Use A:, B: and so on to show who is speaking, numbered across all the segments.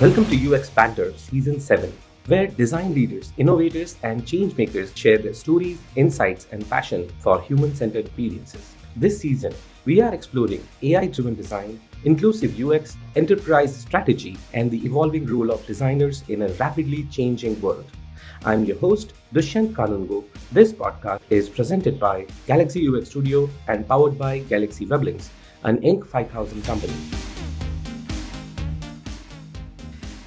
A: Welcome to UX Banter Season 7, where design leaders, innovators, and change makers share their stories, insights, and passion for human centered experiences. This season, we are exploring AI driven design, inclusive UX, enterprise strategy, and the evolving role of designers in a rapidly changing world. I'm your host, Dushyant Kanungo. This podcast is presented by Galaxy UX Studio and powered by Galaxy Weblinks, an Inc. 5000 company.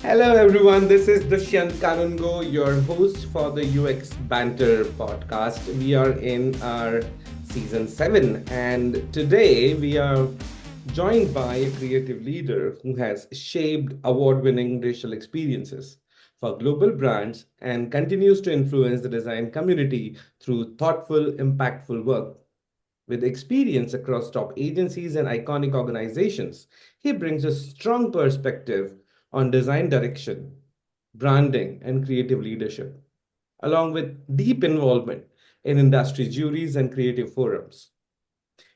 A: Hello, everyone. This is Dushyant Kanungo, your host for the UX Banter podcast. We are in our season 7, and today we are joined by a creative leader who has shaped award winning digital experiences for global brands and continues to influence the design community through thoughtful, impactful work. With experience across top agencies and iconic organizations, he brings a strong perspective on design direction, branding, and creative leadership, along with deep involvement in industry juries and creative forums.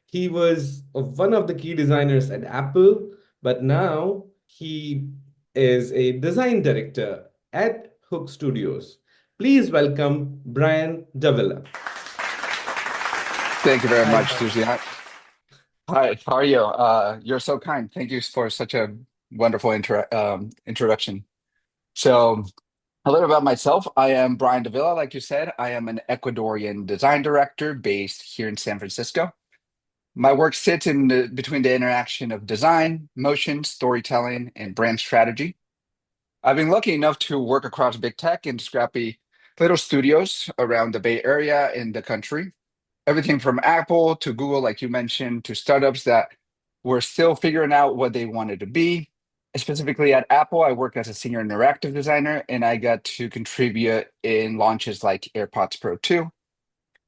A: He was one of the key designers at Apple, but now he is a design director at Hook Studios. Please welcome Bryan Dávila.
B: Thank you very
A: Hi,
B: much,
A: Bryan.
B: Susie. Hi, how are you? You're so kind. Thank you for such a wonderful introduction. So, a little about myself. I am Bryan Dávila, like you said. I am an Ecuadorian design director based here in San Francisco. My work sits between the interaction of design, motion, storytelling, and brand strategy. I've been lucky enough to work across big tech and scrappy little studios around the Bay Area in the country. Everything from Apple to Google, like you mentioned, to startups that were still figuring out what they wanted to be. Specifically at Apple, I work as a senior interactive designer, and I got to contribute in launches like AirPods Pro 2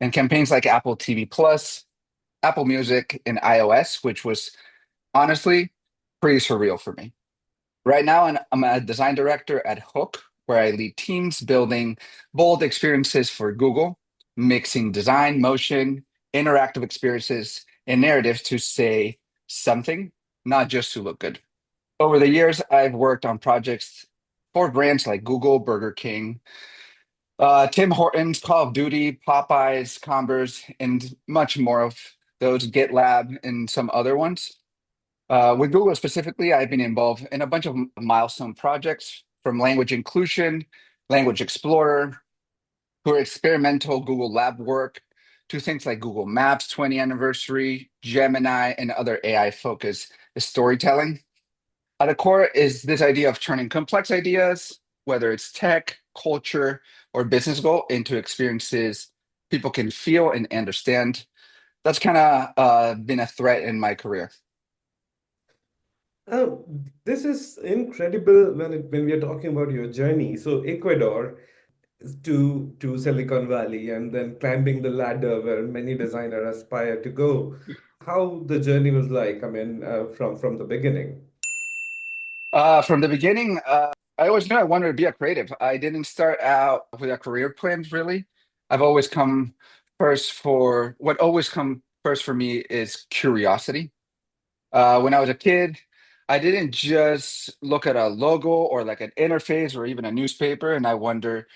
B: and campaigns like Apple TV Plus, Apple Music, and iOS, which was honestly pretty surreal for me. Right now, I'm a design director at Hook, where I lead teams building bold experiences for Google, mixing design, motion, interactive experiences, and narratives to say something, not just to look good. Over the years, I've worked on projects for brands like Google, Burger King, Tim Hortons, Call of Duty, Popeyes, Converse, and much more of those, GitLab, and some other ones. With Google specifically, I've been involved in a bunch of milestone projects from language inclusion, language explorer, to experimental Google Lab work, to things like Google Maps 20th anniversary, Gemini, and other AI focused storytelling. At the core is this idea of turning complex ideas, whether it's tech, culture, or business goal, into experiences people can feel and understand. That's kind of been a threat in my career.
A: This is incredible when we are talking about your journey. So Ecuador to Silicon Valley and then climbing the ladder where many designers aspire to go. How the journey was like? I mean, from the beginning.
B: From the beginning, I always knew I wanted to be a creative. I didn't start out with a career plan, really. I've always come what always come first for me is curiosity. When I was a kid, I didn't just look at a logo or like an interface or even a newspaper and I wonder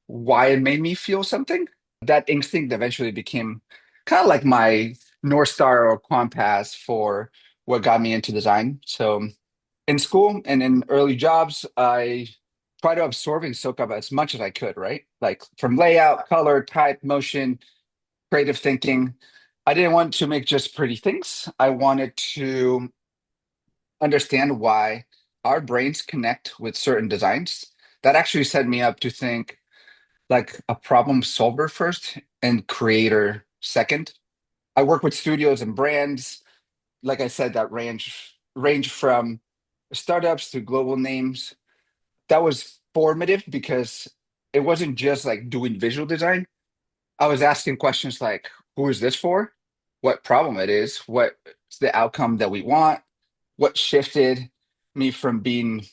B: why it made me feel something. That instinct eventually became kind of like my North Star or compass for what got me into design. So in school and in early jobs, I try to absorb and soak up as much as I could, right? Like from layout, color, type, motion, creative thinking. I didn't want to make just pretty things. I wanted to understand why our brains connect with certain designs. That actually set me up to think like a problem solver first and creator second. I work with studios and brands, like I said, that range from startups to global names. That was formative because it wasn't just like doing visual design. I was asking questions like, who is this for? What problem it is? What's the outcome that we want? What shifted me from being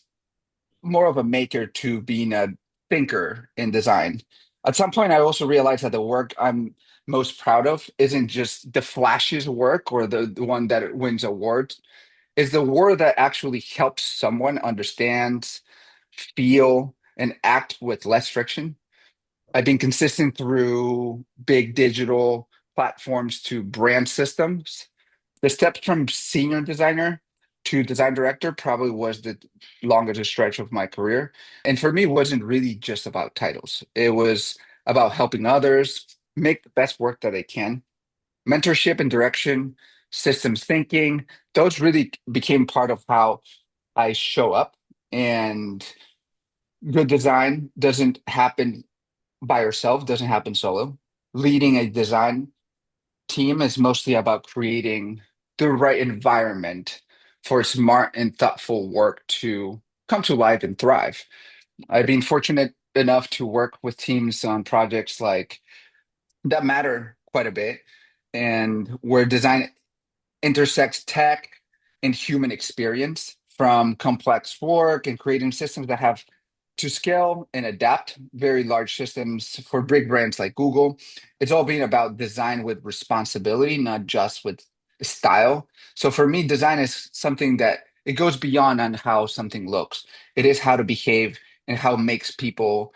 B: more of a maker to being a thinker in design? At some point, I also realized that the work I'm most proud of isn't just the flashiest work or the one that wins awards, is the work that actually helps someone understand feel, and act with less friction. I've been consistent through big digital platforms to brand systems. The steps from senior designer to design director probably was the longest stretch of my career. And for me, it wasn't really just about titles. It was about helping others make the best work that they can. Mentorship and direction, systems thinking, those really became part of how I show up. And good design doesn't happen by yourself, doesn't happen solo. Leading a design team is mostly about creating the right environment for smart and thoughtful work to come to life and thrive. I've been fortunate enough to work with teams on projects like that matter quite a bit and where design intersects tech and human experience from complex work and creating systems that have to scale and adapt very large systems for big brands like Google. It's all being about design with responsibility, not just with style. So for me, design is something that it goes beyond on how something looks. It is how to behave and how it makes people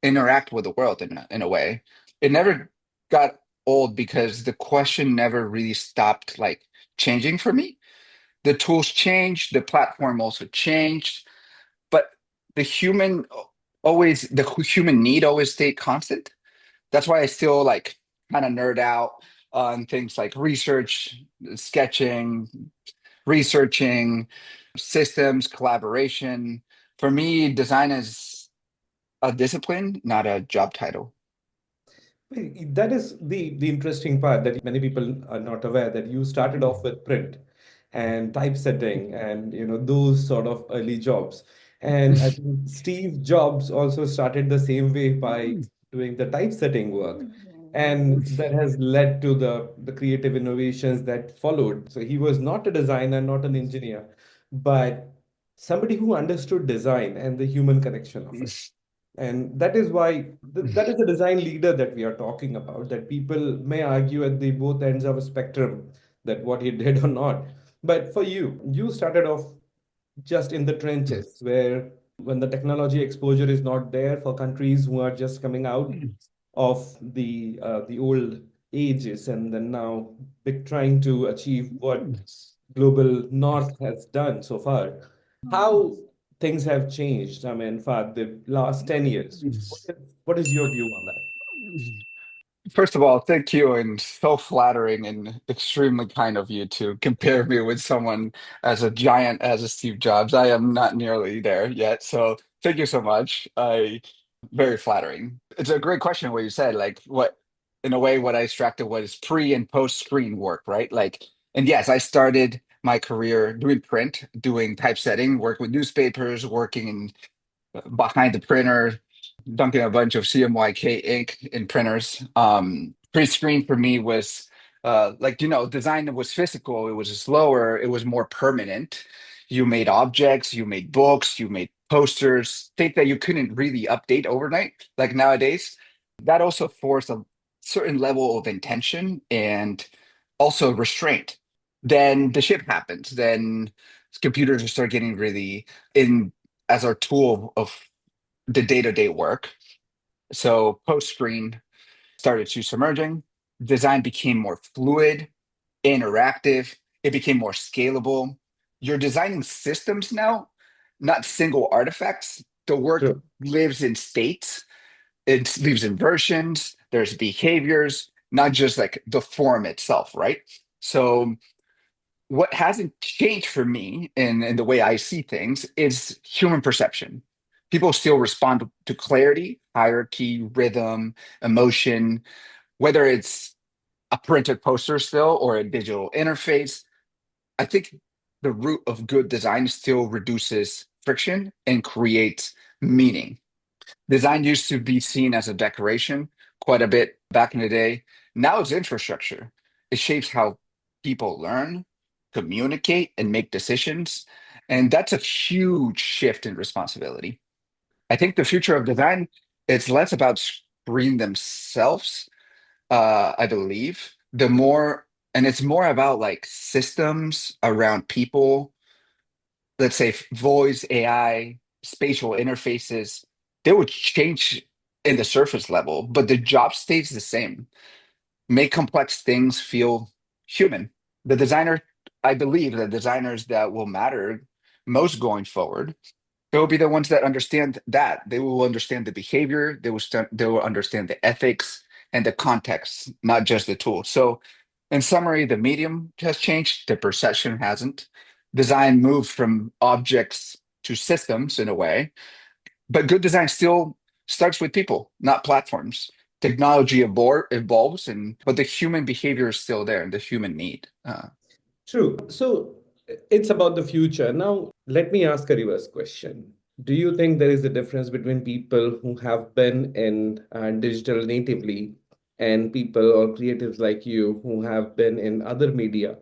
B: interact with the world in a way. It never got old because the question never really stopped like changing for me. The tools changed, the platform also changed, but the human the human need always stayed constant. That's why I still like kind of nerd out on things like research, sketching, researching, systems, collaboration. For me, design is a discipline, not a job title.
A: That is the interesting part that many people are not aware that you started off with print and typesetting and those sort of early jobs. And I think Steve Jobs also started the same way by doing the typesetting work. And that has led to the creative innovations that followed. So he was not a designer, not an engineer, but somebody who understood design and the human connection of it. And that is why that is the design leader that we are talking about, that people may argue at the both ends of a spectrum that what he did or not. But for you, you started off just in the trenches where when the technology exposure is not there for countries who are just coming out of the old ages and then now trying to achieve what global north has done so far. How things have changed, I mean, for the last 10 years. What is your view on that?
B: First of all, thank you, and so flattering and extremely kind of you to compare me with someone as a giant as a Steve Jobs. I am not nearly there yet, so thank you so much. I very flattering. It's a great question what you said, like what in a way what I extracted was pre and post screen work, right? Like, and yes, I started my career doing print, doing typesetting, work with newspapers, working in behind the printer, dunking a bunch of CMYK ink in printers. Pre-screen for me was design was physical, it was slower, it was more permanent. You made objects, you made books, you made posters, things that you couldn't really update overnight, like nowadays. That also forced a certain level of intention and also restraint. Then the ship happens. Then computers start getting really in as our tool of the day-to-day work. So post-screen started to submerging. Design became more fluid, interactive. It became more scalable. You're designing systems now, not single artifacts. The work
A: True.
B: lives in states. It lives in versions. There's behaviors, not just like the form itself, right? So what hasn't changed for me in the way I see things is human perception. People still respond to clarity, hierarchy, rhythm, emotion, whether it's a printed poster still or a digital interface. I think the root of good design still reduces friction and creates meaning. Design used to be seen as a decoration quite a bit back in the day. Now it's infrastructure. It shapes how people learn, communicate, and make decisions. And that's a huge shift in responsibility. I think the future of design is less about screen themselves, I believe. And it's more about like systems around people, let's say voice, AI. spatial interfaces, they would change in the surface level, but the job stays the same. Make complex things feel human. The designer, I believe the designers that will matter most going forward, they will be the ones that understand that. They will understand the behavior, they will understand the ethics and the context, not just the tool. So in summary, the medium has changed, the perception hasn't. Design moved from objects to systems in a way, but good design still starts with people, not platforms. Technology evolves, and but the human behavior is still there, and the human need.
A: True. So it's about the future. Now, let me ask a reverse question. Do you think there is a difference between people who have been in digital natively and people or creatives like you who have been in other media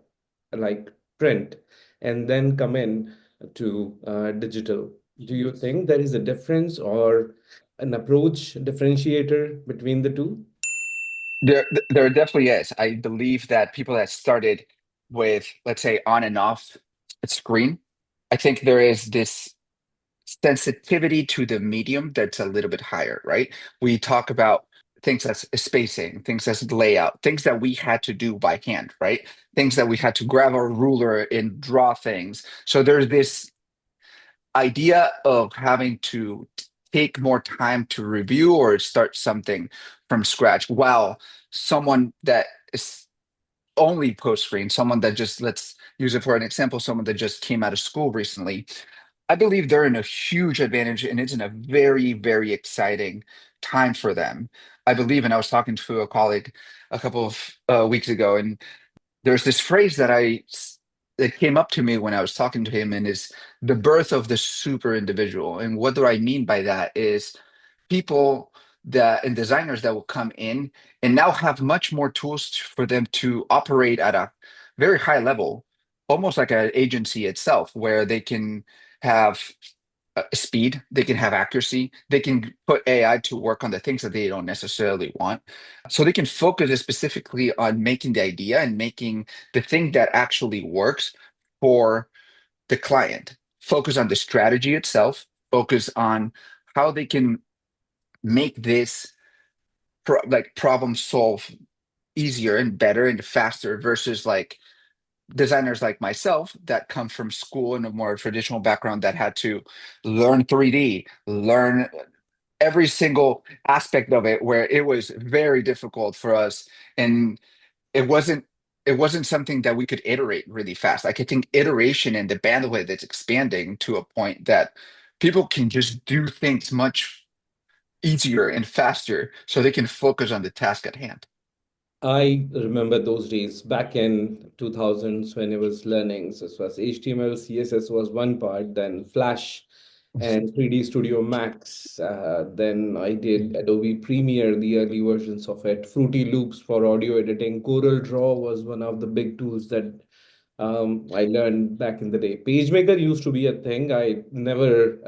A: like print and then come in to digital? Do you think there is a difference or an approach differentiator between the two?
B: There definitely is. I believe that people that started with, let's say, on and off screen, I think there is this sensitivity to the medium that's a little bit higher, right? We talk about things as spacing, things as layout, things that we had to do by hand, right? Things that we had to grab a ruler and draw things. So there's this idea of having to take more time to review or start something from scratch, while someone that is only post screen, someone that just, let's use it for an example, someone that just came out of school recently, I believe they're in a huge advantage, and it's in a very, very exciting time for them. I believe, and I was talking to a colleague a couple of weeks ago, and there's this phrase that came up to me when I was talking to him, and is the birth of the super individual. And what do I mean by that is people that and designers that will come in and now have much more tools for them to operate at a very high level, almost like an agency itself, where they can have speed, they can have accuracy, they can put AI to work on the things that they don't necessarily want. So they can focus specifically on making the idea and making the thing that actually works for the client. Focus on the strategy itself, focus on how they can make this like problem solve easier and better and faster versus like designers like myself that come from school in a more traditional background that had to learn 3D, learn every single aspect of it, where it was very difficult for us, and it wasn't it wasn't something that we could iterate really fast. Like I think iteration and the bandwidth is expanding to a point that people can just do things much easier and faster so they can focus on the task at hand.
A: I remember those days back in 2000s when I was learning. So it was HTML, CSS was one part, then Flash and 3D Studio Max. Then I did Adobe Premiere, the early versions of it. Fruity Loops for audio editing. Corel Draw was one of the big tools that I learned back in the day. PageMaker used to be a thing. I never,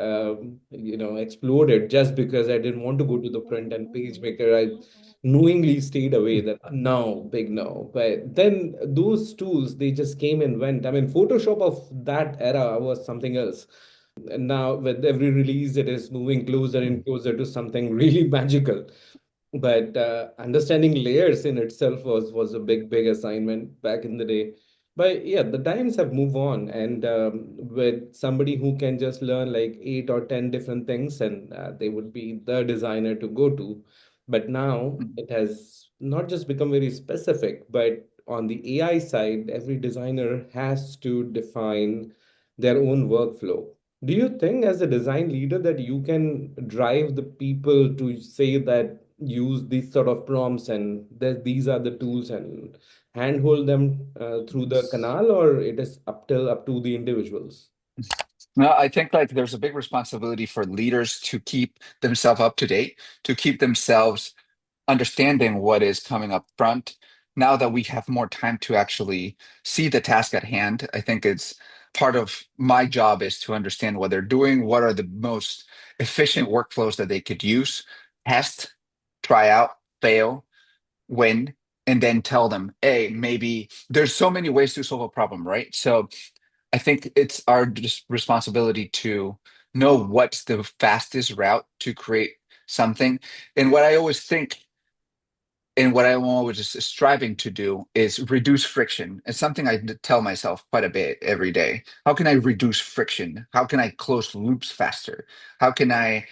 A: explored it just because I didn't want to go to the print and PageMaker. I knowingly stayed away. That no, big no. But then those tools, they just came and went. I mean, Photoshop of that era was something else. And now with every release, it is moving closer and closer to something really magical. But understanding layers in itself was a big assignment back in the day. But yeah, the times have moved on, and with somebody who can just learn like 8 or 10 different things, and they would be the designer to go to. But now it has not just become very specific, but on the AI side, every designer has to define their own workflow. Do you think, as a design leader, that you can drive the people to say that use these sort of prompts and that these are the tools and handhold them through the canal, or it is up to the individuals?
B: No, I think like there's a big responsibility for leaders to keep themselves up to date, to keep themselves understanding what is coming up front. Now that we have more time to actually see the task at hand, I think it's part of my job is to understand what they're doing, what are the most efficient workflows that they could use, test, try out, fail, win, and then tell them, hey, maybe there's so many ways to solve a problem, right? So I think it's our responsibility to know what's the fastest route to create something. And what I always think and what I'm always just striving to do is reduce friction. It's something I tell myself quite a bit every day. How can I reduce friction? How can I close loops faster? How can I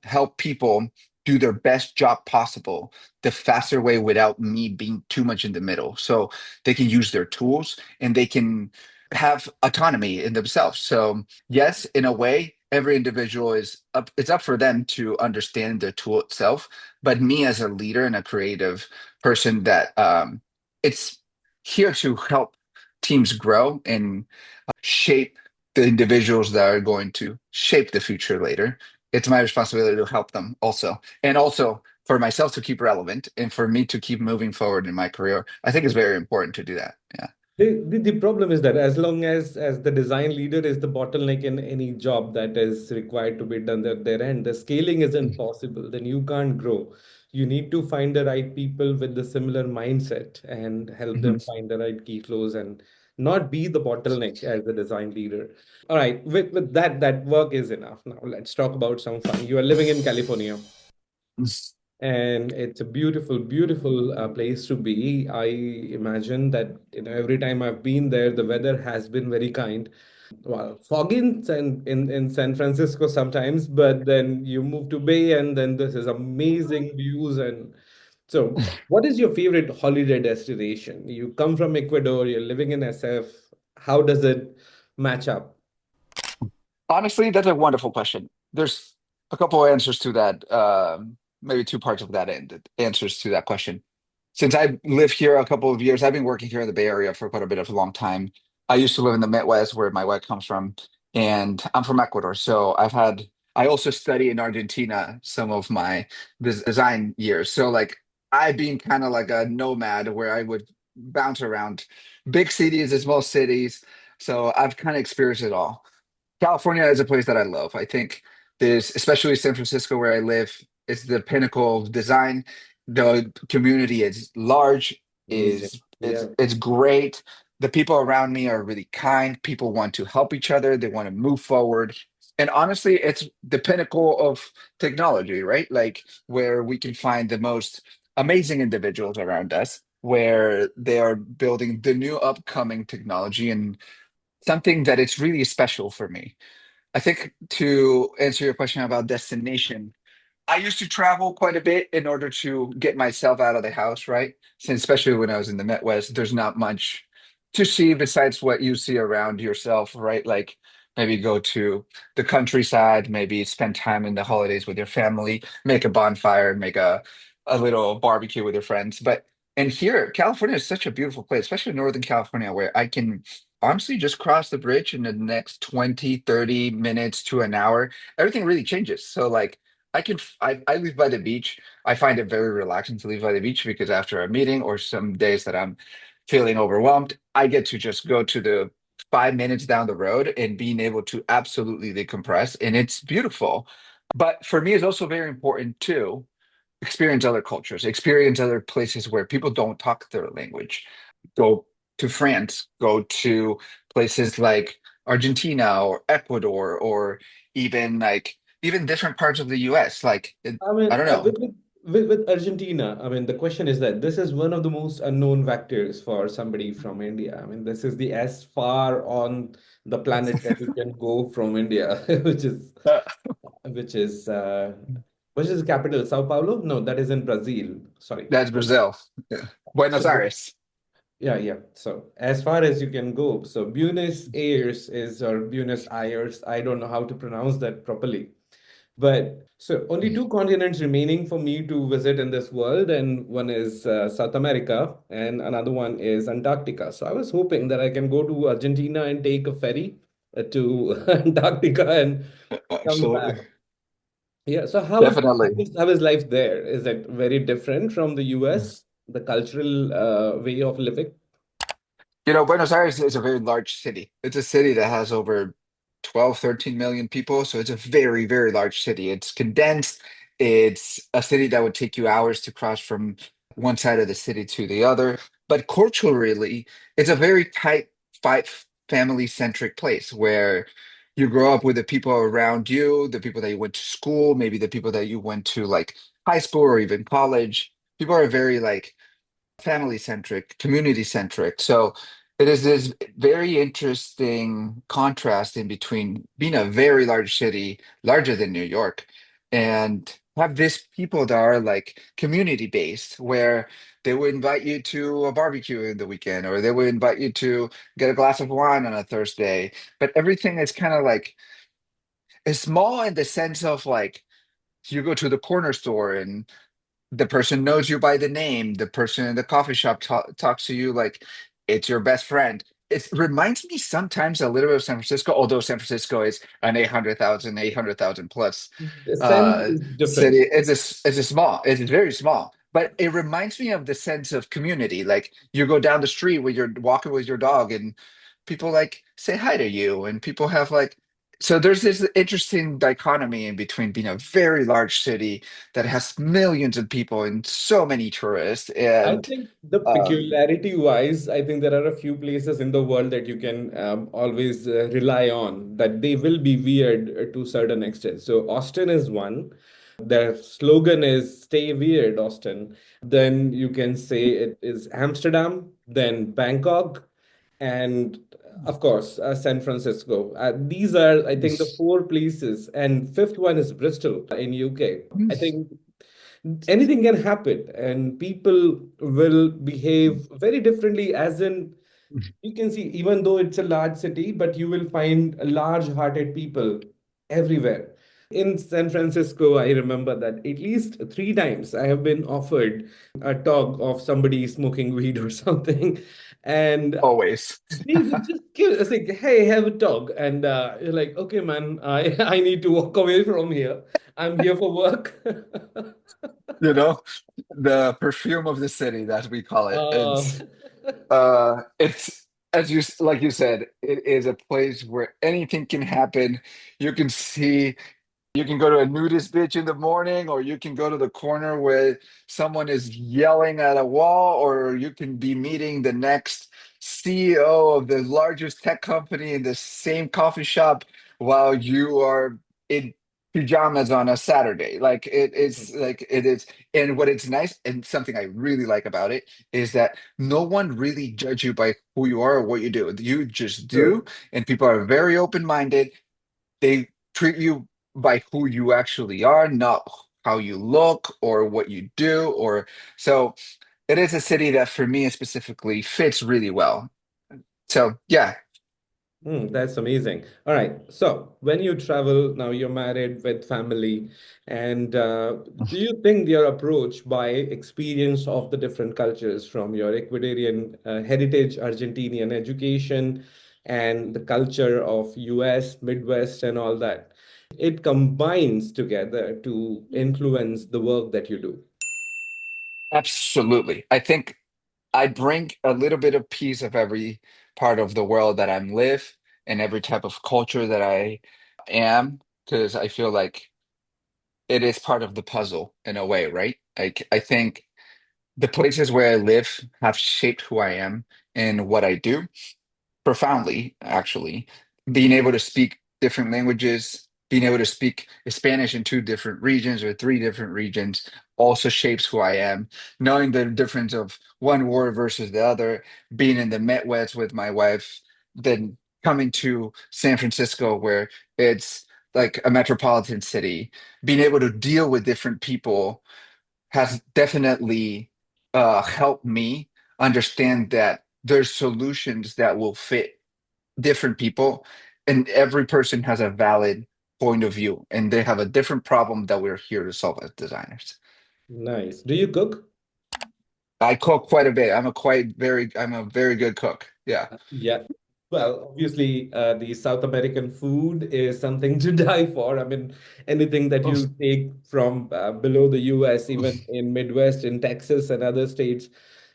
B: help people do their best job possible the faster way without me being too much in the middle? So they can use their tools and they can have autonomy in themselves. So yes, in a way, every individual is up, it's up for them to understand the tool itself, but me as a leader and a creative person that it's here to help teams grow and shape the individuals that are going to shape the future later. It's my responsibility to help them also, and also for myself to keep relevant and for me to keep moving forward in my career. I think it's very important to do that. Yeah.
A: The problem is that as long as the design leader is the bottleneck in any job that is required to be done at their end, the scaling isn't possible. Then you can't grow. You need to find the right people with the similar mindset and help them
B: Mhm.
A: find the right key flows and not be the bottleneck as the design leader. All right, with that, that work is enough. Now let's talk about some fun. You are living in California. And it's a beautiful, beautiful place to be. I imagine that every time I've been there, the weather has been very kind. Well, foggy in San Francisco sometimes, but then you move to Bay, and then this is amazing views. And so, what is your favorite holiday destination? You come from Ecuador, you're living in SF. How does it match up?
B: Honestly, that's a wonderful question. There's a couple of answers to that, maybe two parts of that answers to that question. Since I live here a couple of years, I've been working here in the Bay Area for quite a bit of a long time. I used to live in the Midwest, where my wife comes from, and I'm from Ecuador. So I also study in Argentina some of my design years. So like I've been kind of like a nomad where I would bounce around big cities and small cities. So I've kind of experienced it all. California is a place that I love. I think there's, especially San Francisco where I live, it's the pinnacle of design. The community is large,
A: Amazing. Yeah.
B: it's great. The people around me are really kind. People want to help each other. They want to move forward. And honestly, it's the pinnacle of technology, right? Like where we can find the most amazing individuals around us, where they are building the new upcoming technology and something that it's really special for me. I think to answer your question about destination, I used to travel quite a bit in order to get myself out of the house, right? Since especially when I was in the Midwest, there's not much to see besides what you see around yourself, right? Like maybe go to the countryside, maybe spend time in the holidays with your family, make a bonfire, make a little barbecue with your friends. But and here, California is such a beautiful place, especially Northern California, where I can honestly just cross the bridge in the next 20, 30 minutes to an hour. Everything really changes. So like I live by the beach. I find it very relaxing to live by the beach because after a meeting or some days that I'm feeling overwhelmed, I get to just go to the 5 minutes down the road and being able to absolutely decompress. And it's beautiful. But for me, it's also very important to experience other cultures, experience other places where people don't talk their language. Go to France, go to places like Argentina or Ecuador, or even like even different parts of the US.
A: I
B: I
A: mean,
B: don't know.
A: with Argentina, I mean, the question is that this is one of the most unknown vectors for somebody from India. I mean, this is the as far on the planet that you can go from India,
B: Uh,
A: which is which is the capital, Sao Paulo? No, that is in Brazil. Sorry.
B: that's Brazil. Yeah. Buenos
A: So
B: Aires.
A: yeah, yeah. So as far as you can go. So Buenos Aires is or Buenos Aires. I don't know how to pronounce that properly. But so only two continents remaining for me to visit in this world, and one is South America, and another one is Antarctica. So I was hoping that I can go to Argentina and take a ferry to Antarctica and come back.
B: Absolutely.
A: Yeah. So
B: Definitely.
A: how is life there? Is it very different from the US, the cultural way of living?
B: You know, Buenos Aires is a very large city. It's a city that has over 12, 13 million people. So it's a very, very large city. It's condensed. It's a city that would take you hours to cross from one side of the city to the other. But culturally, it's a very tight, fight, family-centric place where You grow up with the people around you, the people that you went to school, maybe the people that you went to like high school or even college. People are very like family centric, community centric. So it is this very interesting contrast in between being a very large city, larger than New York, and have these people that are like community based, where they would invite you to a barbecue in the weekend, or they would invite you to get a glass of wine on a Thursday. But everything is kind of like it's small in the sense of like you go to the corner store and the person knows you by the name. The person in the coffee shop talks to you like it's your best friend. It reminds me sometimes a little bit of San Francisco, although San Francisco is an 800,000 plus
A: The sense is
B: city.
A: different.
B: It's very small, but it reminds me of the sense of community. Like you go down the street where you're walking with your dog and people like say hi to you and people have like, so there's this interesting dichotomy in between being a very large city that has millions of people and so many tourists.
A: I
B: And
A: think the
B: um,
A: peculiarity wise, I think there are a few places in the world that you can always rely on that they will be weird to certain extent. So Austin is one. Their slogan is "Stay weird, Austin." Then you can say it is Amsterdam, then Bangkok, and of course San Francisco. These are, I think, the four places, and fifth one is Bristol in UK. I think anything can happen and people will behave very differently, as in you can see, even though it's a large city, but you will find large hearted people everywhere. In San Francisco, I remember that at least three times I have been offered a talk of somebody smoking weed or something, and
B: always,
A: they would just give it's like, hey, have a talk. And you're like, okay, man, I need to walk away from here. I'm here for work.
B: you know, the perfume of the city that we call it.
A: Uh,
B: It's as you like you said, it is a place where anything can happen. You can see You can go to a nudist bitch in the morning, or you can go to the corner where someone is yelling at a wall, or you can be meeting the next CEO of the largest tech company in the same coffee shop while you are in pajamas on a Saturday. Like it is like it is. And what it's nice and something I really like about it is that no one really judge you by who you are or what you do. You just do,
A: True.
B: and people are very open-minded. They treat you by who you actually are, not how you look or what you do. Or so it is a city that for me specifically fits really well. So yeah.
A: That's amazing. All right. So when you travel, now you're married with family, and do you think your approach by experience of the different cultures from your Ecuadorian heritage, Argentinian education, and the culture of US, Midwest, and all that, it combines together to influence the work that you do?
B: Absolutely. I think I bring a little bit of piece of every part of the world that I'm live and every type of culture that I am, because I feel like it is part of the puzzle in a way, right? Like I think the places where I live have shaped who I am and what I do profoundly, actually. Being able to speak different languages, being able to speak Spanish in two different regions or three different regions also shapes who I am. Knowing the difference of one word versus the other, being in the Midwest with my wife, then coming to San Francisco where it's like a metropolitan city, being able to deal with different people has definitely helped me understand that there's solutions that will fit different people, and every person has a valid point of view, and they have a different problem that we're here to solve as designers.
A: Nice. Do you cook?
B: I cook quite a bit. I'm a very good cook. Yeah.
A: Yeah. Well, obviously, the South American food is something to die for. I mean, anything that you take from below the US, even in Midwest, in Texas and other states,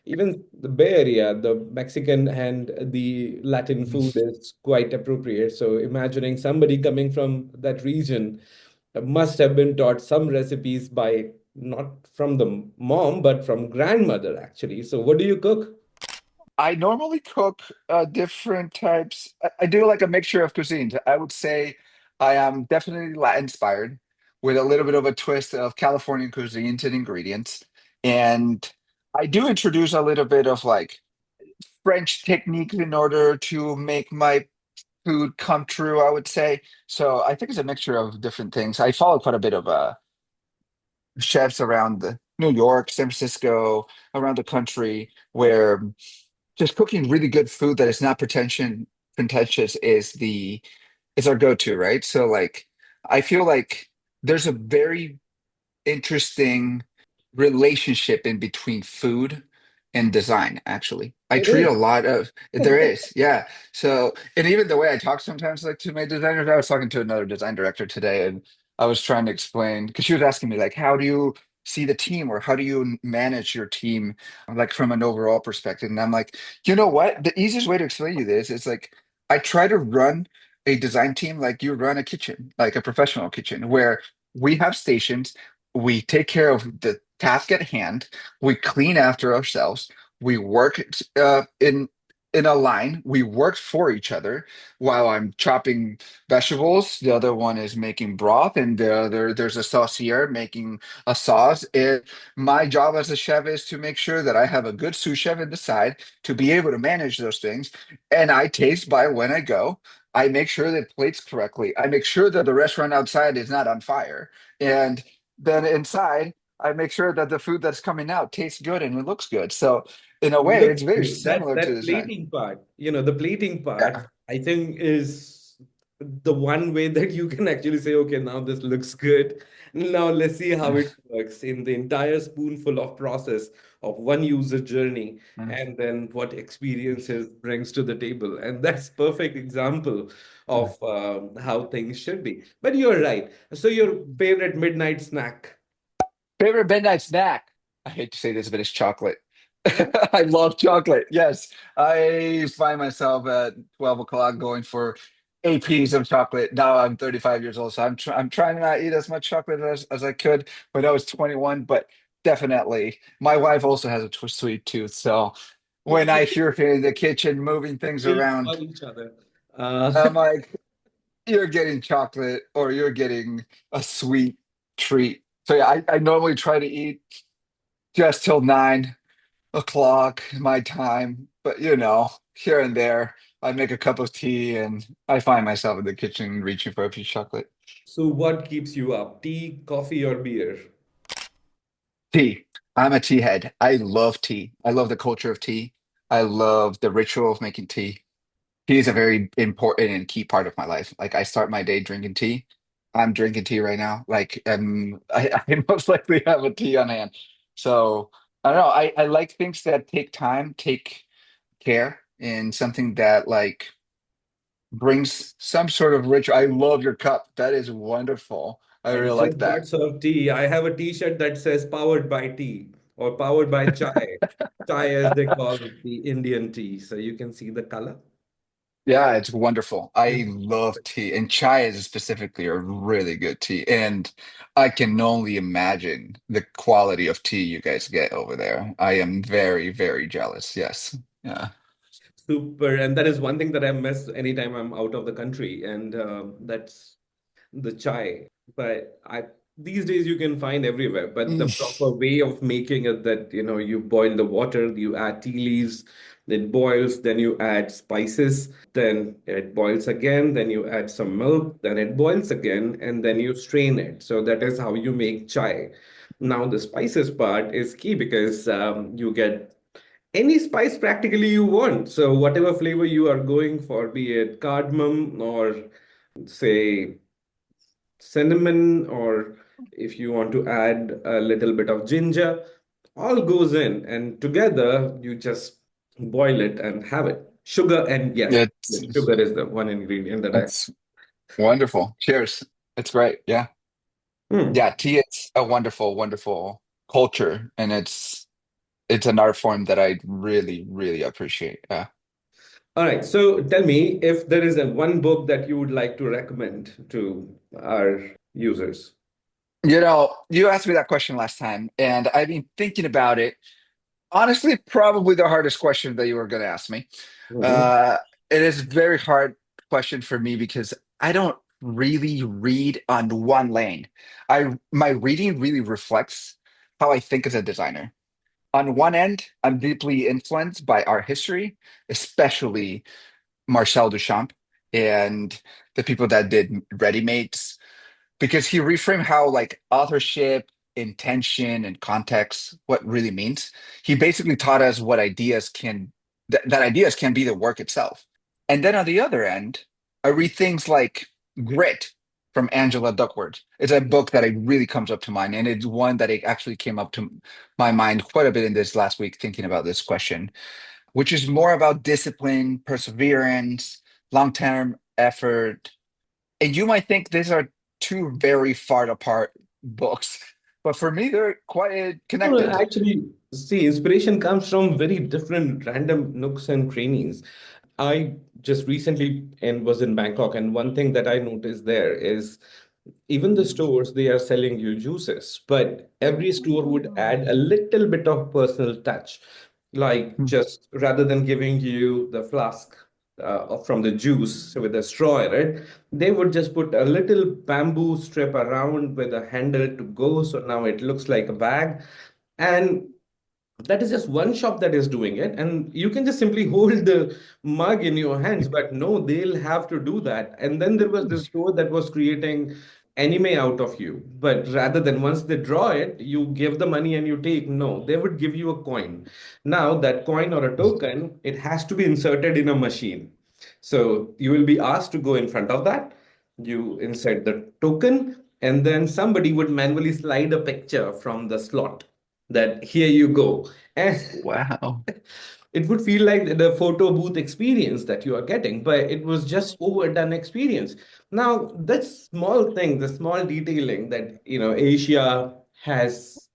A: even the Bay Area, the Mexican and the Latin food is quite appropriate. So imagining somebody coming from that region must have been taught some recipes by not from the mom, but from grandmother, actually. So what do you cook?
B: I normally cook different types. I do like a mixture of cuisines. I would say I am definitely Latin inspired with a little bit of a twist of Californian cuisines and ingredients. And I do introduce a little bit of like French techniques in order to make my food come true, I would say. So I think it's a mixture of different things. I follow quite a bit of chefs around New York, San Francisco, around the country, where just cooking really good food that is not pretentious is our go-to, right? So like I feel like there's a very interesting relationship in between food and design, actually. I
A: It
B: treat a
A: is.
B: lot of there is, yeah. So, and even the way I talk sometimes like to my designers, I was talking to another design director today and I was trying to explain because she was asking me like, how do you see the team or how do you manage your team like from an overall perspective? And I'm like, you know what? The easiest way to explain you this is like I try to run a design team like you run a kitchen, like a professional kitchen, where we have stations, we take care of the task at hand, we clean after ourselves, we work in a line, we work for each other. While I'm chopping vegetables, the other one is making broth, and there's a saucier making a sauce. My job as a chef is to make sure that I have a good sous chef in the side to be able to manage those things. And I taste by when I go. I make sure that plates correctly. I make sure that the restaurant outside is not on fire. And then inside, I make sure that the food that's coming out tastes good and it looks good. So in a way,
A: Looks
B: it's very
A: good. That
B: similar to
A: that
B: design.
A: plating part, the plating part,
B: Yeah.
A: I think is the one way that you can actually say, okay, now this looks good. Now let's see how it works in the entire spoonful of process of one user journey, and then what experiences brings to the table. And that's perfect example of how things should be. But you're right. So your favorite midnight snack?
B: Favorite midnight snack? I hate to say this, but it's chocolate. I love chocolate. Yes. I find myself at 12 o'clock going for 8 pieces of chocolate. Now I'm 35 years old, so I'm trying to not eat as much chocolate as I could when I was 21, but definitely. My wife also has a sweet tooth, so when I hear her in the kitchen moving things
A: Built
B: around,
A: for each other. Uh,
B: I'm like, you're getting chocolate or you're getting a sweet treat. So yeah, I normally try to eat just till 9 o'clock my time, but here and there, I make a cup of tea and I find myself in the kitchen reaching for a piece of chocolate.
A: so what keeps you up? Tea, coffee, or beer?
B: Tea. I'm a tea head. I love tea. I love the culture of tea. I love the ritual of making tea. Tea is a very important and key part of my life. Like I start my day drinking tea. I'm drinking tea right now. Like I most likely have a tea on hand. So I don't know. I like things that take time, take care, and something that like brings some sort of ritual. I love your cup. That is wonderful. I
A: I
B: really like
A: just
B: that.
A: got served tea. I have a t-shirt that says powered by tea or powered by chai. Chai, as they call the Indian tea. So you can see the color.
B: Yeah, it's wonderful. I love tea, and chai is specifically a really good tea. And I can only imagine the quality of tea you guys get over there. I am very, very jealous. Yes. Yeah.
A: Super. And that is one thing that I miss anytime I'm out of the country. And that's the chai. But these days you can find everywhere. But the
B: Mm.
A: proper way of making it that, you boil the water, you add tea leaves, it boils, then you add spices, then it boils again, then you add some milk, then it boils again, and then you strain it. So that is how you make chai. Now, the spices part is key because you get any spice practically you want. So whatever flavor you are going for, be it cardamom or say cinnamon, or if you want to add a little bit of ginger, all goes in, and together you just boil it and have it. Sugar, and yes,
B: It's
A: sugar is the one ingredient that I.
B: it's wonderful. Cheers. It's great. Yeah.
A: Hmm.
B: Yeah, tea is a wonderful, wonderful culture, and it's an art form that I really, really appreciate. Yeah.
A: All right. So tell me if there is a one book that you would like to recommend to our users.
B: You asked me that question last time, and I've been thinking about it. Honestly, probably the hardest question that you were going to ask me.
A: Mhm.
B: Uh, it is a very hard question for me because I don't really read on one lane. My reading really reflects how I think as a designer. On one end, I'm deeply influenced by art history, especially Marcel Duchamp and the people that did ready-mades because he reframed how like authorship, intention, and context what really means. He basically taught us what ideas can that ideas can be the work itself. And then on the other end, I read things like Grit from Angela Duckworth. It's a book that it really comes up to mind, and it's one that it actually came up to my mind quite a bit in this last week thinking about this question, which is more about discipline, perseverance, long-term effort, and you might think these are two very far apart books, but for me, they're quite
A: No,
B: connected.
A: actually, see, inspiration comes from very different random nooks and crannies. I just recently and was in Bangkok, and one thing that I noticed there is even the stores they are selling you juices, but every store would add a little bit of personal touch, like
B: Mm.
A: just rather than giving you the flask from the juice with a straw in it, they would just put a little bamboo strip around with a handle to go, so now it looks like a bag. And that is just one shop that is doing it, and you can just simply hold the mug in your hands, but no, they'll have to do that. And then there was this store that was creating anime out of you, but rather than once they draw it you give the money and you take, no, they would give you a coin. Now that coin or a token, it has to be inserted in a machine, so you will be asked to go in front of that, you insert the token, and then somebody would manually slide a picture from the slot that here you go. And
B: Wow.
A: it would feel like the photo booth experience that you are getting, but it was just overdone experience. Now, that small thing, the small detailing that, Asia has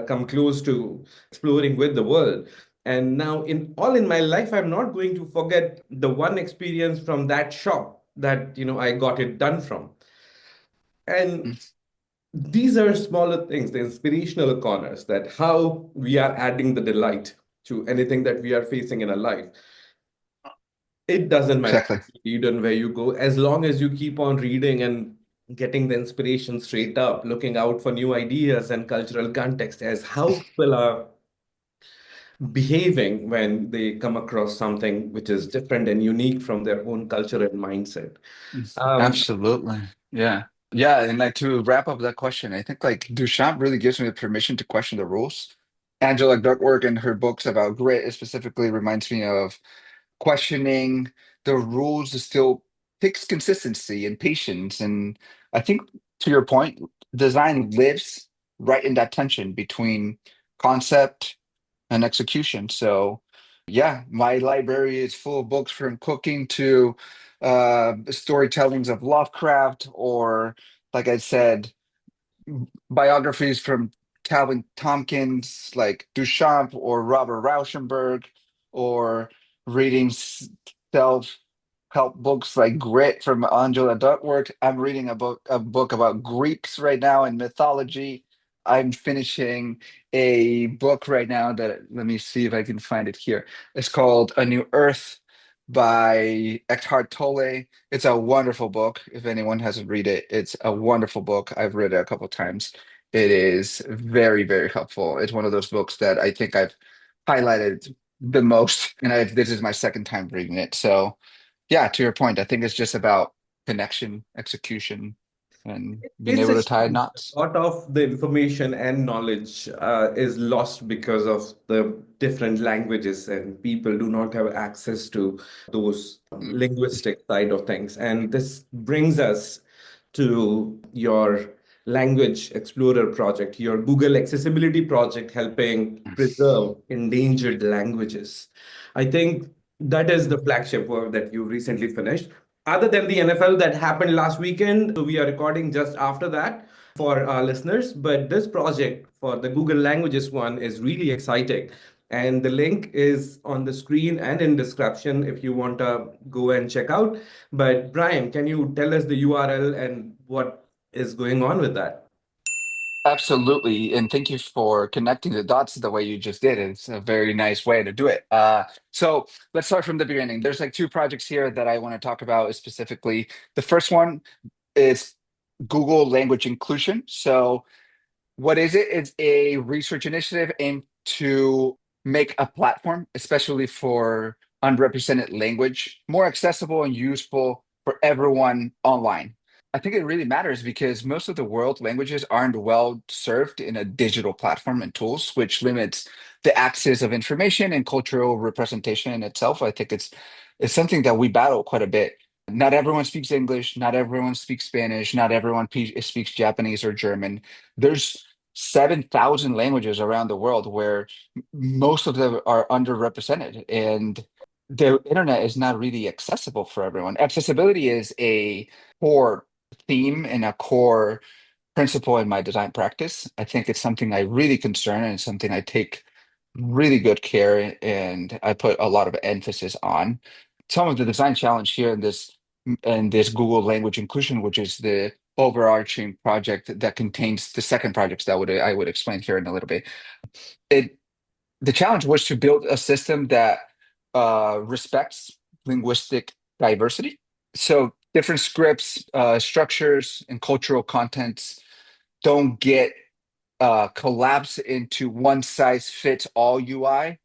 A: come close to exploring with the world. And now, in my life, I'm not going to forget the one experience from that shop that, I got it done from. And these are smaller things, the inspirational corners, that how we are adding the delight to anything that we are facing in our life. It doesn't matter
B: Exactly.
A: what you read and where you go, as long as you keep on reading and getting the inspiration straight up, looking out for new ideas and cultural context as how people are behaving when they come across something which is different and unique from their own culture and mindset. Um,
B: Absolutely. Yeah. Yeah. And like to wrap up that question, I think like Duchamp really gives me the permission to question the rules. Angela Duckworth and her books about grit specifically reminds me of questioning the rules to still takes consistency and patience. And I think to your point, design lives right in that tension between concept and execution. So yeah, my library is full of books from cooking to storytellings of Lovecraft, or like I said, biographies from Calvin Tompkins, like Duchamp or Robert Rauschenberg, or reading self-help books like Grit from Angela Duckworth. I'm reading a book about Greeks right now and mythology. I'm finishing a book right now that let me see if I can find it here. It's called A New Earth by Eckhart Tolle. It's a wonderful book. If anyone hasn't read it, it's a wonderful book. I've read it a couple times. It is very, very helpful. It's one of those books that I think I've highlighted the most, and this is my second time reading it. So, yeah, to your point, I think it's just about connection, execution, and being
A: It's
B: able
A: a
B: to tie
A: shame.
B: knots.
A: A lot of the information and knowledge is lost because of the different languages, and people do not have access to those linguistic side of things. And this brings us to your Language Explorer project, your Google Accessibility project, helping preserve endangered languages. I think that is the flagship work that you recently finished. Other than the NFL that happened last weekend, so we are recording just after that for our listeners. But this project for the Google Languages one is really exciting. And the link is on the screen and in description if you want to go and check out. But Brian, can you tell us the URL and what is going on with that?
B: Absolutely. And thank you for connecting the dots the way you just did. It's a very nice way to do it. So let's start from the beginning. There's like two projects here that I want to talk about specifically. The first one is Google Language Inclusion. So what is it? It's a research initiative aimed to make a platform, especially for unrepresented language, more accessible and useful for everyone online. I think it really matters because most of the world languages aren't well served in a digital platform and tools, which limits the access of information and cultural representation in itself. I think it's something that we battle quite a bit. Not everyone speaks English, not everyone speaks Spanish, not everyone speaks Japanese or German. There's 7,000 languages around the world where most of them are underrepresented, and the internet is not really accessible for everyone. Accessibility is a core theme and a core principle in my design practice. I think it's something I really concern and it's something I take really good care and I put a lot of emphasis on. Some of the design challenge here in this Google Language Inclusion, which is the overarching project that contains the second projects that would I would explain here in a little bit. It the challenge was to build a system that respects linguistic diversity. So different scripts, structures, and cultural contents don't get collapsed into one size fits all UI.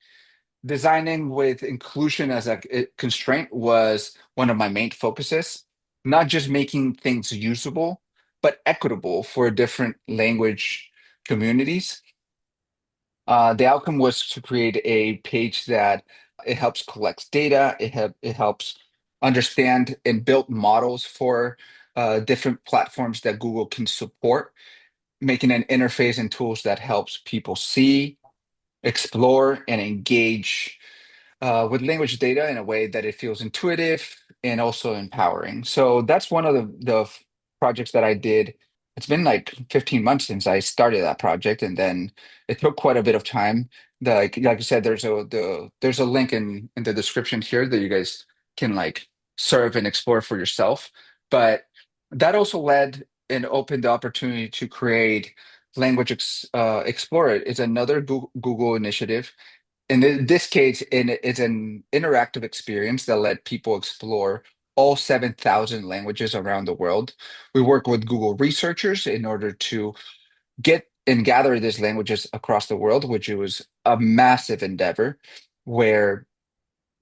B: Designing with inclusion as a constraint was one of my main focuses, not just making things usable, but equitable for different language communities. The outcome was to create a page that it helps collect data, it helps understand and build models for different platforms that Google can support, making an interface and tools that helps people see, explore, and engage with language data in a way that it feels intuitive and also empowering. So that's one of the projects that I did. It's been like 15 months since I started that project, and then it took quite a bit of time. Like I said, there's a link in the description here that you guys can like serve and explore for yourself. But that also led and opened the opportunity to create Explorer. It's another Google initiative in this case, it's an interactive experience that let people explore all 7,000 languages around the world. We work with Google researchers in order to get and gather these languages across the world, which was a massive endeavor where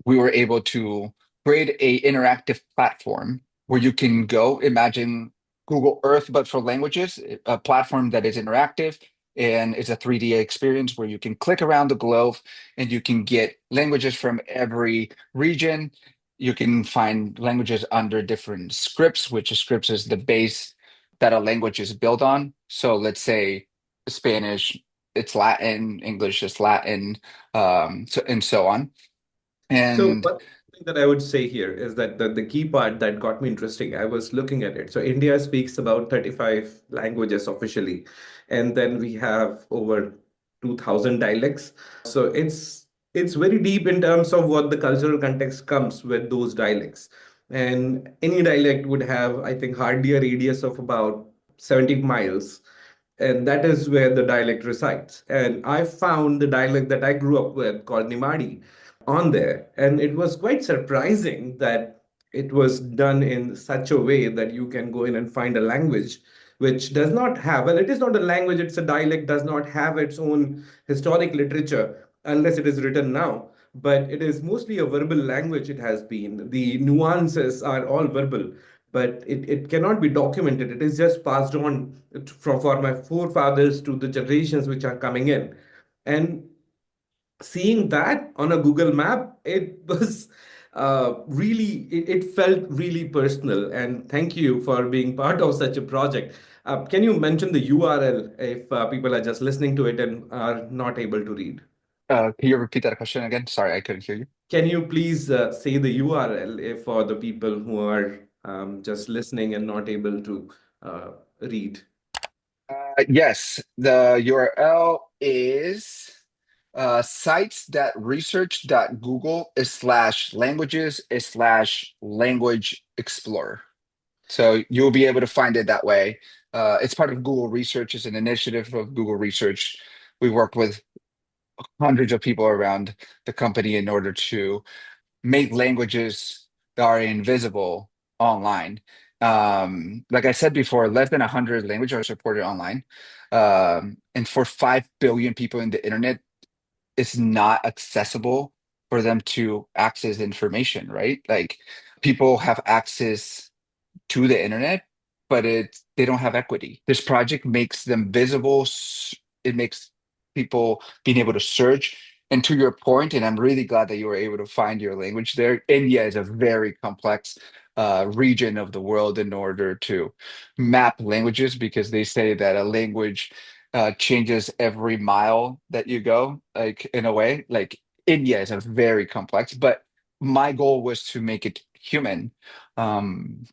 B: we were able to create a interactive platform where you can go imagine Google Earth, but for languages, a platform that is interactive and it's a 3D experience where you can click around the globe and you can get languages from every region. You can find languages under different scripts, which scripts is the base that a language is built on. So let's say Spanish, it's Latin, English is Latin, and so on.
A: So
B: And
A: one thing that I would say here is that the key part that got me interesting, I was looking at it. So India speaks about 35 languages officially, and then we have over 2,000 dialects. So it's very deep in terms of what the cultural context comes with those dialects. And any dialect would have, I think, hardly a radius of about 70 miles, and that is where the dialect resides. And I found the dialect that I grew up with called Nimadi on there, and it was quite surprising that it was done in such a way that you can go in and find a language which does not have, well, it is not a language, it's a dialect, does not have its own historic literature unless it is written now, but it is mostly a verbal language. It has been, the nuances are all verbal, but it cannot be documented. It is just passed on from for my forefathers to the generations which are coming in. And seeing that on a Google map, it was really, it felt really personal. And thank you for being part of such a project. Can you mention the URL if people are just listening to it and are not able to read?
B: can you repeat that question again? Sorry, I couldn't hear you.
A: Can you please say the URL if for the people who are just listening and not able to read?
B: Yes, the URL is sites.research.google/languages/language explorer. So you'll be able to find it that way. It's part of Google Research. It's an initiative of Google Research. We work with hundreds of people around the company in order to make languages that are invisible online. Like I said before, less than 100 languages are supported online. And for 5 billion people in the internet, it's not accessible for them to access information, right? Like people have access to the internet, but they don't have equity. This project makes them visible. It makes people being able to search. And to your point, and I'm really glad that you were able to find your language there. India is a very complex region of the world in order to map languages because they say that a language changes every mile that you go, like in a way. Like India is a very complex, but my goal was to make it human. Um,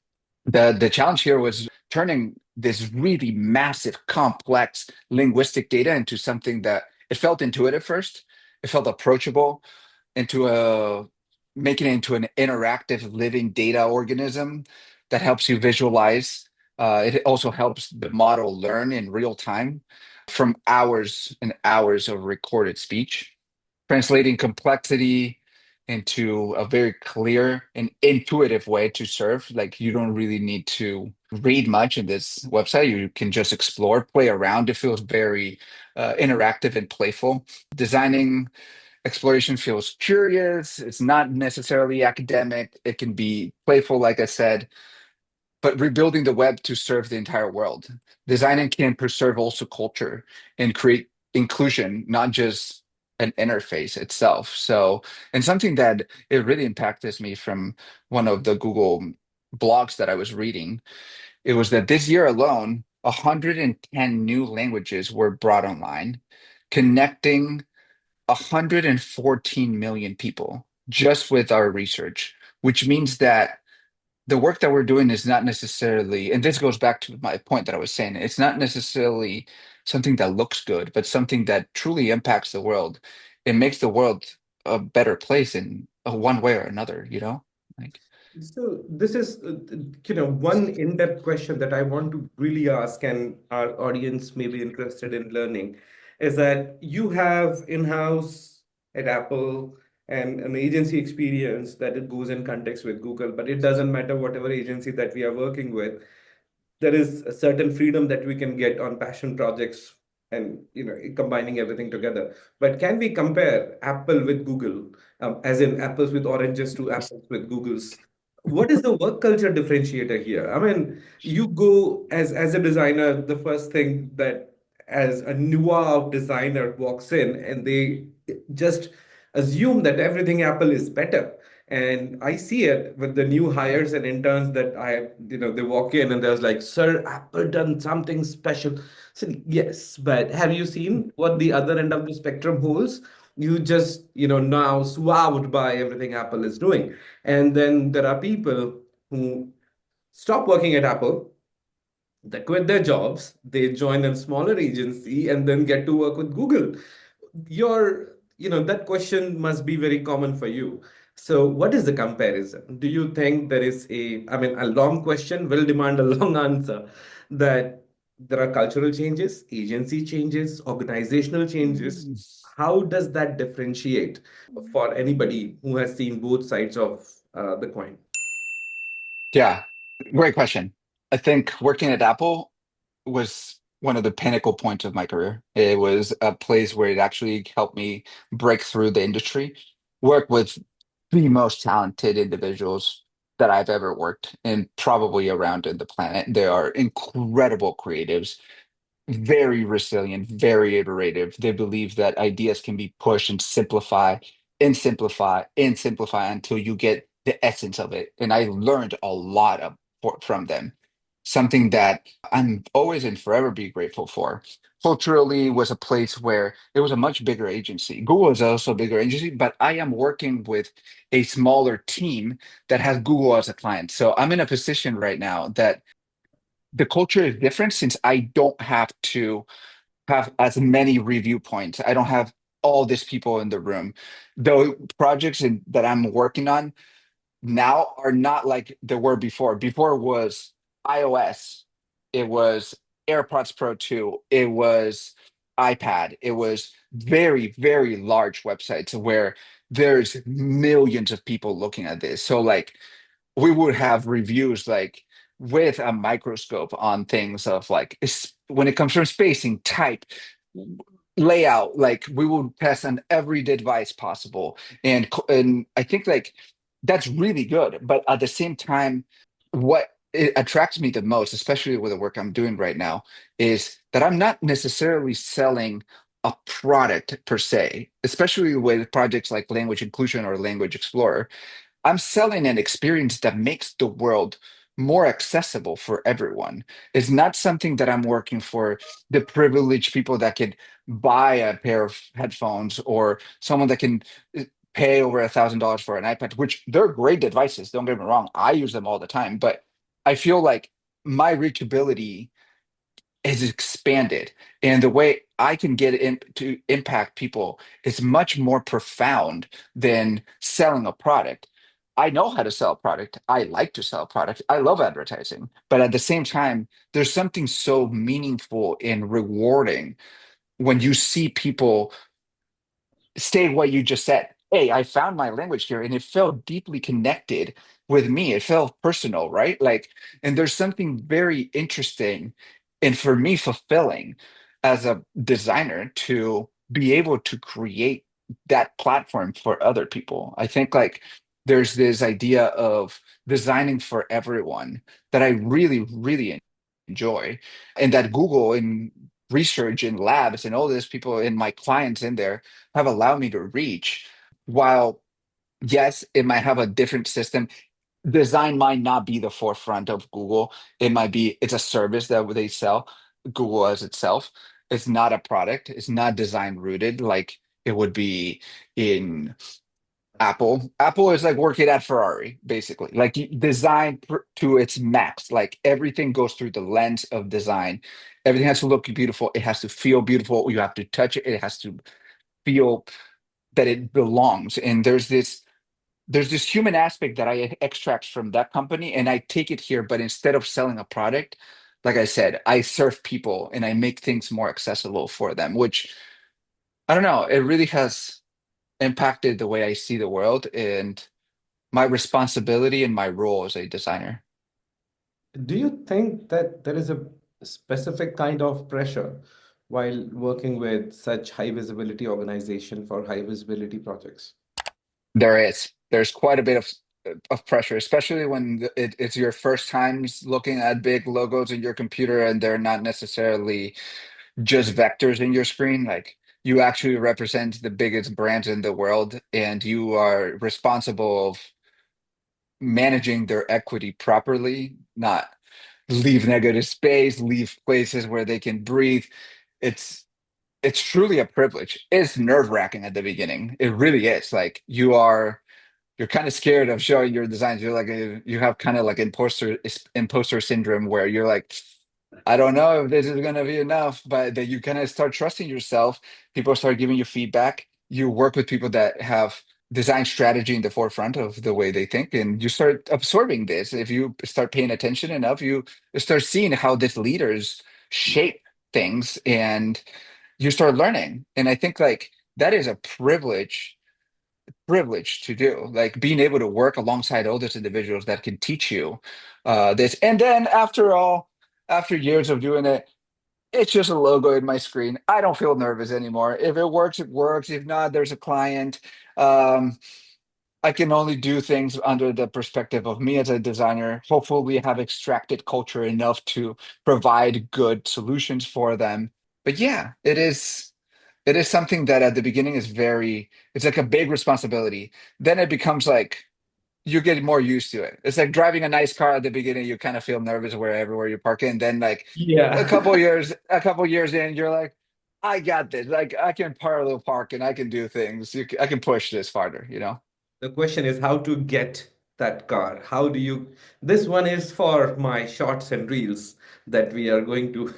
B: the challenge here was turning this really massive, complex linguistic data into something that it felt intuitive first, it felt approachable, into a making it into an interactive living data organism that helps you visualize. It also helps the model learn in real time from hours and hours of recorded speech, translating complexity into a very clear and intuitive way to serve. Like you don't really need to read much in this website. You can just explore, play around. It feels very interactive and playful. Designing exploration feels curious. It's not necessarily academic. It can be playful, like I said, but rebuilding the web to serve the entire world. Designing can preserve also culture and create inclusion, not just an interface itself. So, and something that it really impacted me from one of the Google blogs that I was reading, it was that this year alone, 110 new languages were brought online, connecting 114 million people just with our research, which means that the work that we're doing is not necessarily, and this goes back to my point that I was saying, it's not necessarily something that looks good, but something that truly impacts the world. It makes the world a better place in one way or another, you know? Like,
A: So this is, one in-depth question that I want to really ask, and our audience may be interested in learning, is that you have in-house at Apple and an agency experience that it goes in context with Google, but it doesn't matter whatever agency that we are working with, there is a certain freedom that we can get on passion projects and combining everything together. But can we compare Apple with Google, as in apples with oranges to apples with Googles? What is the work culture differentiator here? I mean, you go as a designer, the first thing that as a newer designer walks in and they just assume that everything Apple is better. And I see it with the new hires and interns that they walk in and there's like, Sir, Apple done something special. So, yes, but have you seen what the other end of the spectrum holds? You just, now swowed by everything Apple is doing. And then there are people who stop working at Apple, they quit their jobs, they join a smaller agency and then get to work with Google. That question must be very common for you. So what is the comparison? Do you think there is I mean, a long question will demand a long answer, that there are cultural changes, agency changes, organizational changes? How does that differentiate for anybody who has seen both sides of the coin?
B: yeah, great question. I think working at Apple was one of the pinnacle points of my career. It was a place where it actually helped me break through the industry, work with the most talented individuals that I've ever worked and probably around in the planet. They are incredible creatives, very resilient, very iterative. They believe that ideas can be pushed and simplify until you get the essence of it. And I learned a lot from them. Something that I'm always and forever be grateful for. Culturally was a place where it was a much bigger agency. Google is also a bigger agency, but I am working with a smaller team that has Google as a client. So I'm in a position right now that the culture is different since I don't have to have as many review points. I don't have all these people in the room. The projects that I'm working on now are not like they were before. Before was iOS, it was AirPods Pro 2, it was iPad, it was very, very large websites where there's millions of people looking at this. So like we would have reviews like with a microscope on things of like when it comes from spacing, type, layout, like we would test on every device possible. And I think like that's really good. But at the same time, what it attracts me the most, especially with the work I'm doing right now, is that I'm not necessarily selling a product per se, especially with projects like Language Inclusion or Language Explorer. I'm selling an experience that makes the world more accessible for everyone. It's not something that I'm working for the privileged people that can buy a pair of headphones or someone that can pay over $1,000 for an iPad, which they're great devices. Don't get me wrong. I use them all the time, but I feel like my reachability is expanded, and the way I can get in to impact people is much more profound than selling a product. I know how to sell a product. I like to sell a product. I love advertising, but at the same time, there's something so meaningful and rewarding when you see people say what you just said. Hey, I found my language here and it felt deeply connected with me. It felt personal, right? Like, and there's something very interesting and for me fulfilling as a designer to be able to create that platform for other people. I think like there's this idea of designing for everyone that I really, really enjoy, and that Google and research and labs and all these people and my clients in there have allowed me to reach. While, yes, it might have a different system, design might not be the forefront of Google. It might be, it's a service that they sell, Google as itself. It's not a product, it's not design rooted like it would be in Apple. Apple is like working at Ferrari, basically. Like you design to its max. Like everything goes through the lens of design. Everything has to look beautiful. It has to feel beautiful. You have to touch it. It has to feel that it belongs. And there's this human aspect that I extract from that company and I take it here, but instead of selling a product, like I said, I serve people and I make things more accessible for them, which I don't know, it really has impacted the way I see the world and my responsibility and my role as a designer.
A: Do you think that there is a specific kind of pressure while working with such high visibility organization for high visibility projects?
B: There is. There's quite a bit of pressure, especially when it's your first times looking at big logos in your computer and they're not necessarily just vectors in your screen. Like you actually represent the biggest brands in the world and you are responsible of managing their equity properly, not leave negative space, leave places where they can breathe. It's it's truly a privilege. It's nerve-wracking at the beginning. It really is. Like you're kind of scared of showing your designs. You're like you have kind of like imposter syndrome where you're like, I don't know if this is gonna be enough, but then you kind of start trusting yourself. People start giving you feedback. You work with people that have design strategy in the forefront of the way they think, and you start absorbing this. If you start paying attention enough, you start seeing how these leaders shape things, and you start learning. And I think like that is a privilege to do, like being able to work alongside all these individuals that can teach you this. And then after all, after years of doing it, it's just a logo in my screen. I don't feel nervous anymore. If it works, it works. If not, there's a client. Um, I can only do things under the perspective of me as a designer. Hopefully, we have extracted culture enough to provide good solutions for them. But yeah, it is something that at the beginning is very, it's like a big responsibility. Then it becomes like you get more used to it. It's like driving a nice car at the beginning, you kind of feel nervous everywhere you park in. Then like
A: Yeah.
B: a couple years in, you're like, I got this. Like I can parallel park and I can do things. I can push this farther, you know?
A: The question is how to get that car. How do you? This one is for my shorts and reels that we are going to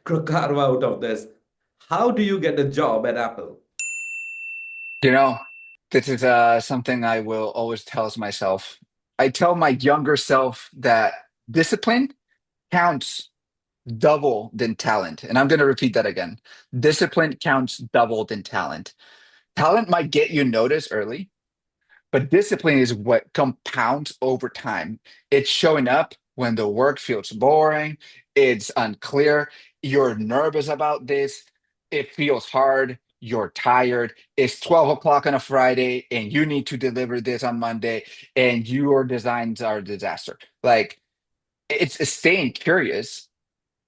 A: carve out of this. How do you get a job at Apple?
B: You know, this is something I will always tell myself. I tell my younger self that. Discipline counts double than talent. And I'm going to repeat that again. Discipline counts double than talent. Talent might get you noticed early, but discipline is what compounds over time. It's showing up when the work feels boring, it's unclear, you're nervous about this, it feels hard, you're tired, it's 12 o'clock on a Friday, and you need to deliver this on Monday, and your designs are a disaster. Like, it's staying curious,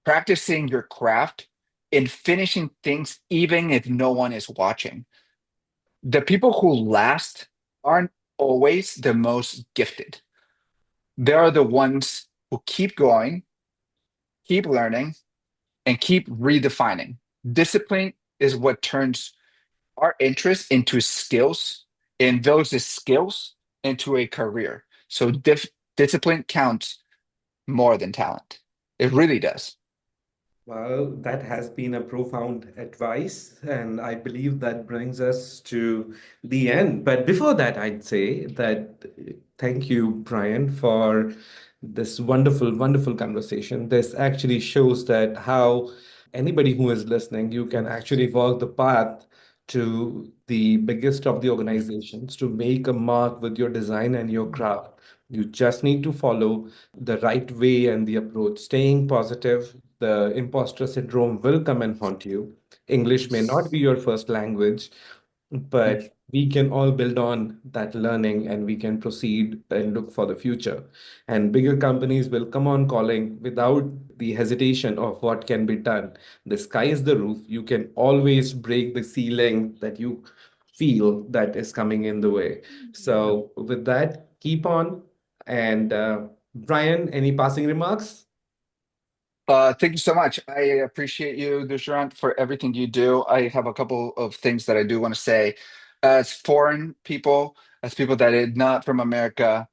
B: practicing your craft, and finishing things even if no one is watching. The people who last aren't always the most gifted. They are the ones who keep going, keep learning, and keep redefining. Discipline is what turns our interest into skills, and those is skills into a career. So discipline counts more than talent. It really does.
A: Well, that has been a profound advice, and I believe that brings us to the end. But before that, I'd say that thank you, Brian, for this wonderful, wonderful conversation. This actually shows that how anybody who is listening, you can actually walk the path to the biggest of the organizations to make a mark with your design and your craft. You just need to follow the right way and the approach, staying positive. The imposter syndrome will come and haunt you. English may not be your first language, but we can all build on that learning and we can proceed and look for the future. And bigger companies will come on calling without the hesitation of what can be done. The sky is the roof. You can always break the ceiling that you feel that is coming in the way. So, with that, keep on. And Brian, any passing remarks?
B: Thank you so much. I appreciate you, Dushrant, for everything you do. I have a couple of things that I do want to say. As foreign people, as people that are not from America,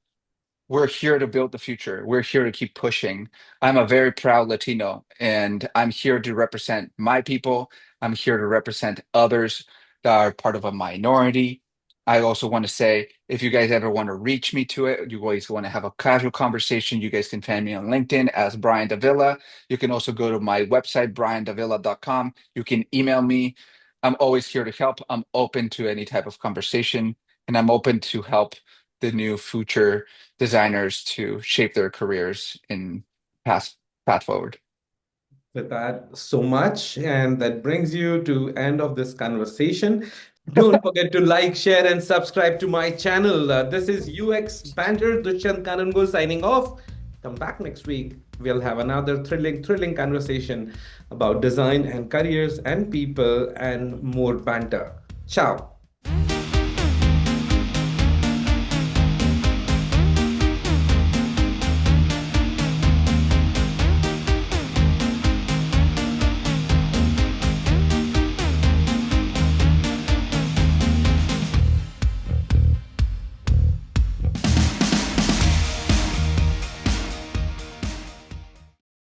B: we're here to build the future. We're here to keep pushing. I'm a very proud Latino, and I'm here to represent my people. I'm here to represent others that are part of a minority. I also want to say, if you guys ever want to reach me to it, you always want to have a casual conversation, you guys can find me on LinkedIn as Bryan Dávila. You can also go to my website, bryandavila.com. You can email me. I'm always here to help. I'm open to any type of conversation, and I'm open to help the new future designers to shape their careers in path path forward.
A: With that so much, and that brings you to end of this conversation. Don't forget to like, share, and subscribe to my channel. This is UX Banter, Dushyant Kanungo signing off. Come back next week. We'll have another thrilling conversation about design and careers and people and more banter. Ciao.